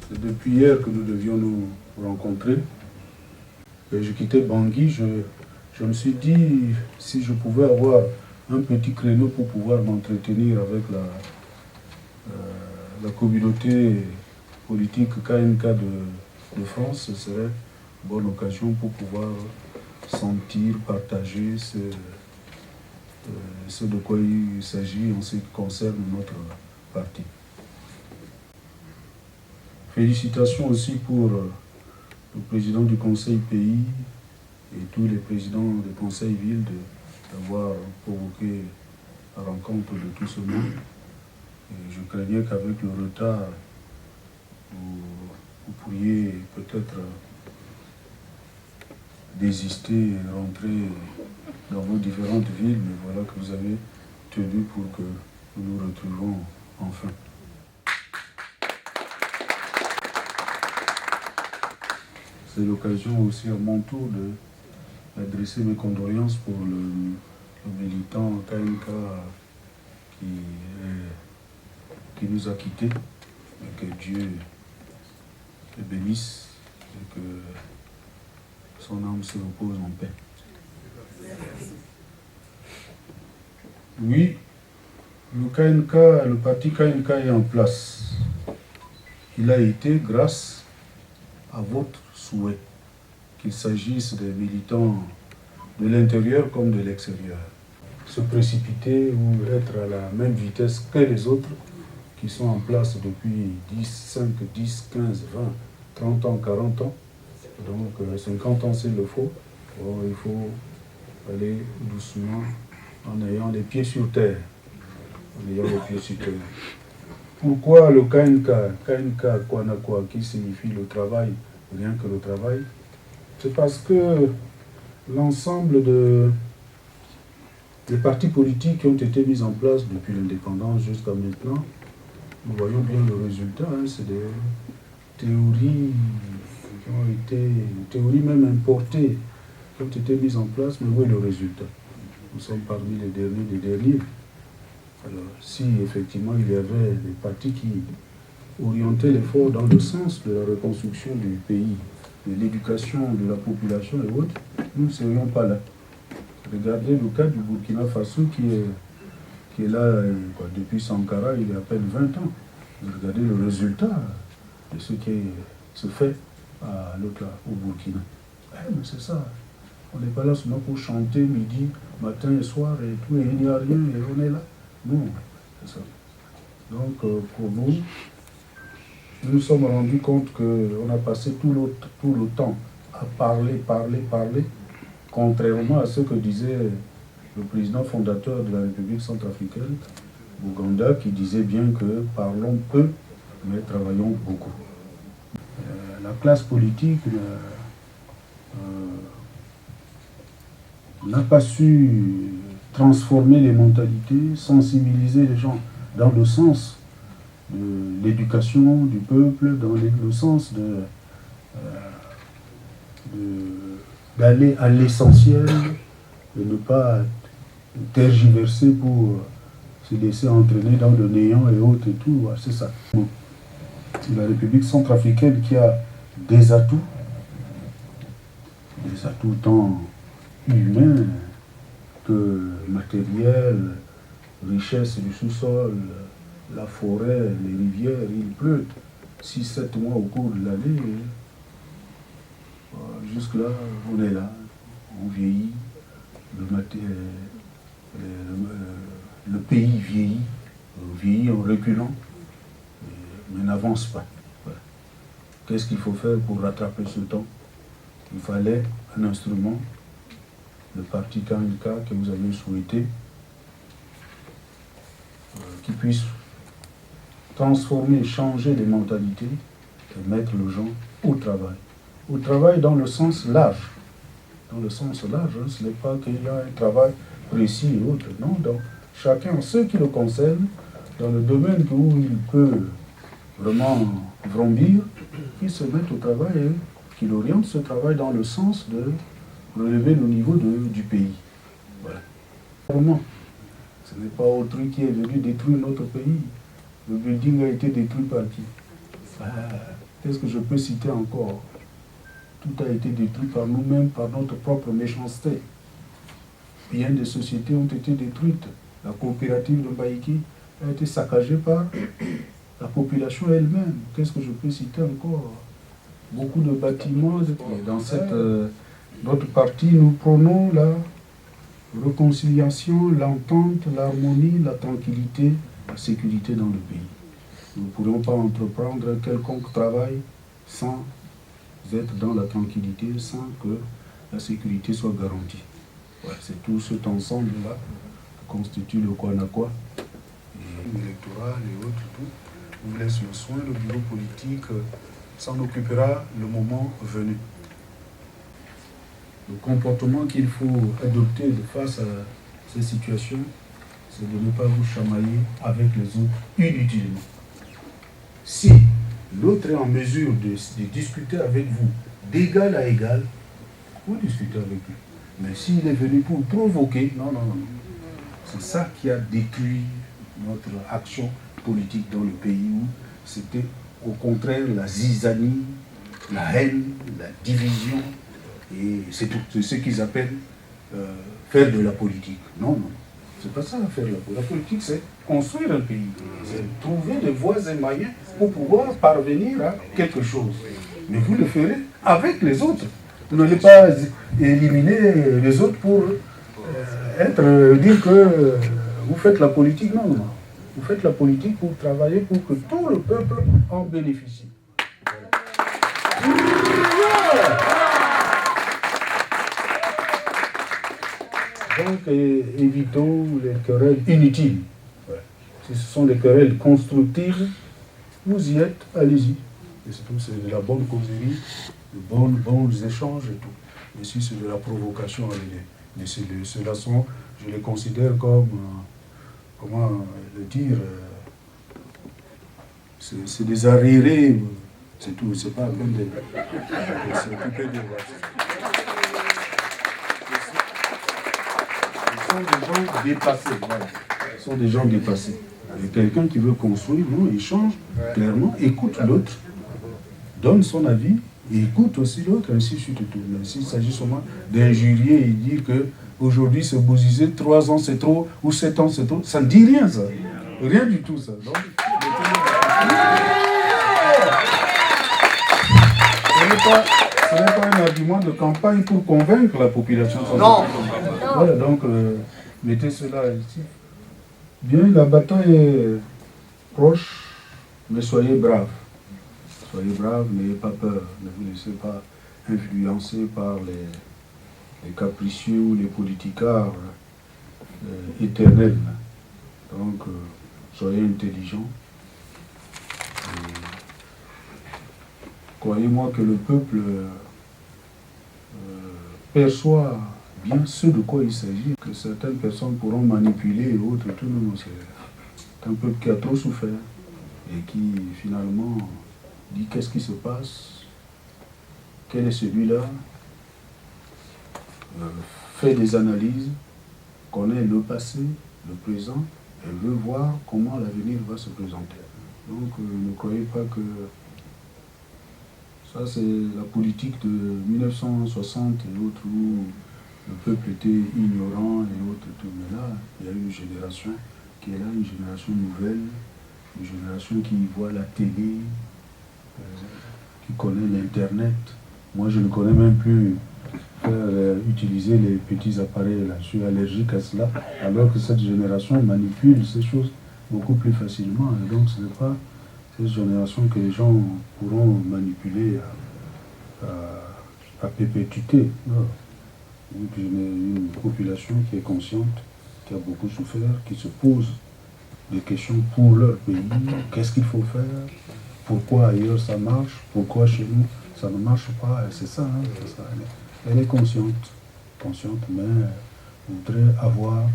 C'est depuis hier que nous devions nous rencontrer. Et je quittais Bangui, je me suis dit si je pouvais avoir un petit créneau pour pouvoir m'entretenir avec la communauté politique KNK de France, ce serait une bonne occasion pour pouvoir sentir, partager ce de quoi il s'agit en ce qui concerne notre parti. Félicitations aussi pour le président du Conseil pays et tous les présidents des conseils villes d'avoir provoqué la rencontre de tout ce monde. Et je craignais qu'avec le retard, vous pourriez peut-être désister et rentrer dans vos différentes villes, mais voilà que vous avez tenu pour que nous nous retrouvions enfin. C'est l'occasion aussi à mon tour d'adresser mes condoléances pour le militant KNK qui nous a quittés, et que Dieu le bénisse et que son âme se repose en paix. Oui, le parti KNK est en place. Il a été grâce à votre souhait, qu'il s'agisse des militants de l'intérieur comme de l'extérieur. Se précipiter ou être à la même vitesse que les autres qui sont en place depuis 5, 10, 15, 20, 30 ans, 40 ans. Donc 50 ans s'il le faut. Bon, il faut aller doucement en ayant les pieds sur terre. Pourquoi le KNK KNK Kwanakwa, qui signifie le travail, rien que le travail? C'est parce que l'ensemble des partis politiques qui ont été mis en place depuis l'indépendance jusqu'à maintenant, nous voyons bien le résultat. C'est des théories qui ont été, théories même importées, qui ont été mises en place, mais où est le résultat? Nous sommes parmi les derniers des derniers. Alors, si effectivement il y avait des partis qui orientaient l'effort dans le sens de la reconstruction du pays, de l'éducation de la population et autres, nous ne serions pas là. Regardez le cas du Burkina Faso qui est là depuis Sankara, il y a à peine 20 ans. Regardez le résultat de ce qui se fait à l'autre, au Burkina. Mais c'est ça. On n'est pas là seulement pour chanter midi, matin et soir et tout, et il n'y a rien et on est là. Non, c'est ça. Donc pour nous nous sommes rendus compte qu'on a passé tout le temps à parler, contrairement à ce que disait le président fondateur de la République centrafricaine, Ouganda, qui disait bien que parlons peu, mais travaillons beaucoup. La classe politique n'a pas su transformer les mentalités, sensibiliser les gens dans le sens de l'éducation du peuple, dans le sens d'aller à l'essentiel, de ne pas tergiverser pour se laisser entraîner dans le néant et autres et tout. C'est ça. C'est la République centrafricaine qui a des atouts tant humains que matériels, richesse du sous-sol, la forêt, les rivières. Il pleut 6-7 mois au cours de l'année. Jusque-là, on est là, on vieillit, le pays vieillit en reculant, mais n'avance pas. Voilà. Qu'est-ce qu'il faut faire pour rattraper ce temps? Il fallait un instrument, le parti KNK que vous avez souhaité, qui puisse transformer, changer les mentalités et mettre les gens au travail. Au travail dans le sens large. Dans le sens large, ce n'est pas qu'il y a un travail précis et autre. Non, donc chacun, ce qui le concerne, dans le domaine où il peut vraiment vrombir, qu'il se mette au travail et qu'il oriente ce travail dans le sens de relever le niveau du pays. Voilà. Vraiment, ce n'est pas autrui qui est venu détruire notre pays. Le building a été détruit par qui? Qu'est-ce que je peux citer encore? Tout a été détruit par nous-mêmes, par notre propre méchanceté. Bien des sociétés ont été détruites. La coopérative de Mbaïki a été saccagée par la population elle-même. Qu'est-ce que je peux citer encore? Beaucoup de bâtiments. Dans cette notre partie, nous prônons la réconciliation, l'entente, l'harmonie, la tranquillité, la sécurité dans le pays. Nous ne pourrions pas entreprendre un quelconque travail sans être dans la tranquillité, sans que la sécurité soit garantie. Ouais, c'est tout cet ensemble-là qui constitue le Kwanakwa, et l'électoral et autres, tout. On vous laisse le soin, le bureau politique s'en occupera le moment venu. Le comportement qu'il faut adopter face à ces situations, c'est de ne pas vous chamailler avec les autres inutilement. Si l'autre est en mesure de discuter avec vous d'égal à égal, vous discutez avec lui. Mais s'il est venu pour provoquer, non. C'est ça qui a détruit notre action politique dans le pays, où c'était au contraire la zizanie, la haine, la division, et c'est tout. C'est ce qu'ils appellent faire de la politique. Non. C'est pas ça faire de la politique. La politique, c'est construire un pays. C'est trouver des voies et moyens pour pouvoir parvenir à quelque chose. Mais vous le ferez avec les autres. Vous n'allez pas éliminer les autres pour dire que vous faites la politique. Non. Vous faites la politique pour travailler pour que tout le peuple en bénéficie. Donc, évitons les querelles inutiles. Ouais. Si ce sont des querelles constructives, vous y êtes, allez-y. Et c'est tout, c'est de la bonne causerie, de bons échanges et tout. Mais si c'est de la provocation, ceux-là sont, je les considère comme, comment le dire, c'est des arriérés, c'est tout, c'est pas même des... C'est occupé de... Ce sont des gens dépassés, voilà. Ce sont des gens dépassés. Et quelqu'un qui veut construire, non, il change, clairement, écoute l'autre, donne son avis, et écoute aussi l'autre, ainsi de suite. Mais s'il s'agit seulement d'injurier et dire que aujourd'hui c'est Bozizé, 3 ans c'est trop, ou 7 ans c'est trop, ça ne dit rien, ça. Rien du tout, ça. Donc, ce n'est pas un argument de campagne pour convaincre la population. Non. Voilà, donc, mettez cela ici. Bien, la bataille est proche, mais soyez braves. Soyez braves, n'ayez pas peur. Ne vous laissez pas influencer par les capricieux ou les politicards éternels. Donc, soyez intelligents. Croyez-moi que le peuple perçoit bien ce de quoi il s'agit, que certaines personnes pourront manipuler et autres, tout le monde. C'est un peuple qui a trop souffert et qui finalement dit qu'est-ce qui se passe, quel est celui-là, fait des analyses, connaît le passé, le présent, et veut voir comment l'avenir va se présenter. Donc ne croyez pas que ça c'est la politique de 1960 et autres où le peuple était ignorant et autres. Tout. Mais là, il y a une génération qui est là, une génération nouvelle, une génération qui voit la télé, qui connaît l'Internet. Moi, je ne connais même plus utiliser les petits appareils là. Je suis allergique à cela, alors que cette génération manipule ces choses beaucoup plus facilement. Et donc, ce n'est pas cette génération que les gens pourront manipuler à perpétuité. Non. Donc, une population qui est consciente, qui a beaucoup souffert, qui se pose des questions pour leur pays. Qu'est-ce qu'il faut faire? Pourquoi ailleurs ça marche? Pourquoi chez nous ça ne marche pas? Et c'est ça, hein, c'est ça. Elle est consciente, mais voudrait avoir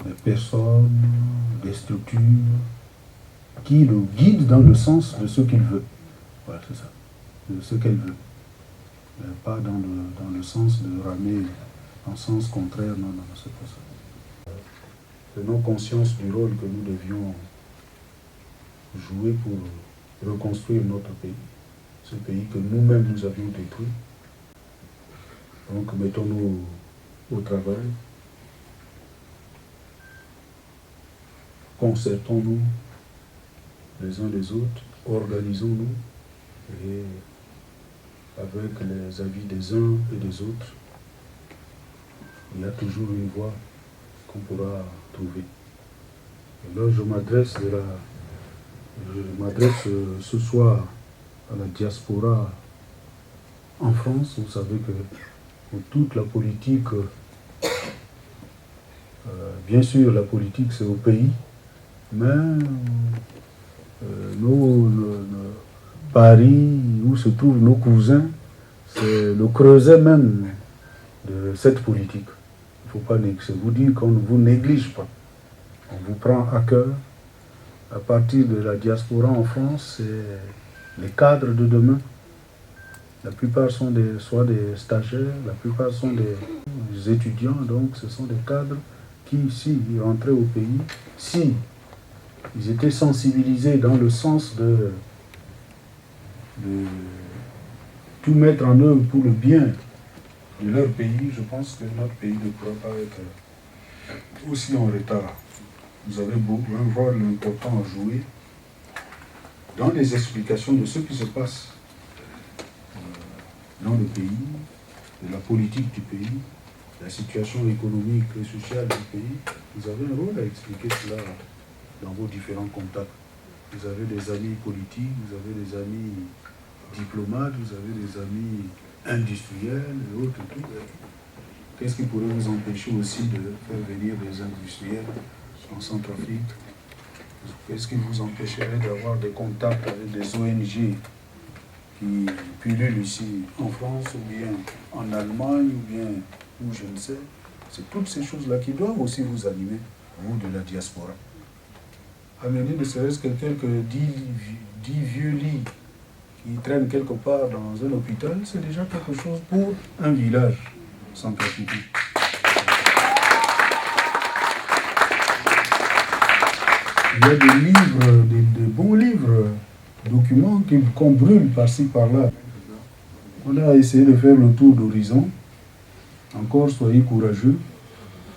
des personnes, des structures qui le guident dans le sens de ce qu'il veut. Voilà, c'est ça, de ce qu'elle veut. Mais pas dans le sens de ramer en sens contraire, non, c'est pas ça. prenons conscience du rôle que nous devions jouer pour reconstruire notre pays, ce pays que nous-mêmes nous avions détruit. Donc mettons-nous au travail, concertons-nous les uns les autres, organisons-nous et avec les avis des uns et des autres, il y a toujours une voie qu'on pourra trouver. Et là, je m'adresse ce soir à la diaspora en France. Vous savez que pour toute la politique, bien sûr la politique c'est au pays, mais Paris, où se trouvent nos cousins, c'est le creuset même de cette politique. Il ne faut pas vous dire qu'on ne vous néglige pas. On vous prend à cœur. À partir de la diaspora en France, c'est les cadres de demain. La plupart sont soit des stagiaires, la plupart sont des étudiants, donc ce sont des cadres qui, s'ils rentraient au pays, si ils étaient sensibilisés dans le sens de tout mettre en œuvre pour le bien de leur pays, je pense que notre pays ne pourra pas être aussi en retard. Vous avez un rôle important à jouer dans les explications de ce qui se passe dans le pays, de la politique du pays, la situation économique et sociale du pays. Vous avez un rôle à expliquer cela dans vos différents contacts. Vous avez des amis politiques, vous avez des amis diplomates, vous avez des amis industriels et autres. Qu'est-ce qui pourrait vous empêcher aussi de faire venir des industriels en Centrafrique? Qu'est-ce qui vous empêcherait d'avoir des contacts avec des ONG qui pullulent ici en France ou bien en Allemagne ou bien où je ne sais? C'est toutes ces choses-là qui doivent aussi vous animer, vous de la diaspora. Amener ne serait-ce que quelques 10 vieux lits qui traînent quelque part dans un hôpital, c'est déjà quelque chose pour un village centrafricain. Il y a des livres, des bons livres, documents qu'on brûle par-ci par-là. On a essayé de faire le tour d'horizon. Encore, soyez courageux.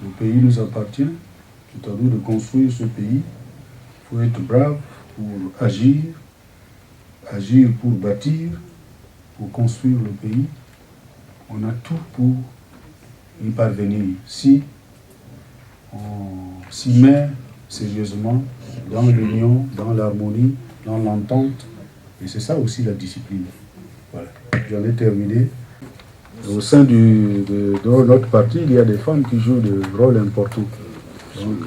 Le pays nous appartient. C'est à nous de construire ce pays. Il faut être brave pour agir pour bâtir, pour construire le pays. On a tout pour y parvenir si on s'y met sérieusement dans l'union, dans l'harmonie, dans l'entente. Et c'est ça aussi la discipline. Voilà, j'en ai terminé. Au sein de notre parti, il y a des femmes qui jouent des rôles importants. Donc,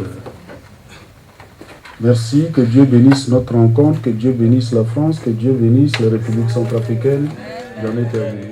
merci, que Dieu bénisse notre rencontre, que Dieu bénisse la France, que Dieu bénisse la République centrafricaine. J'en ai terminé.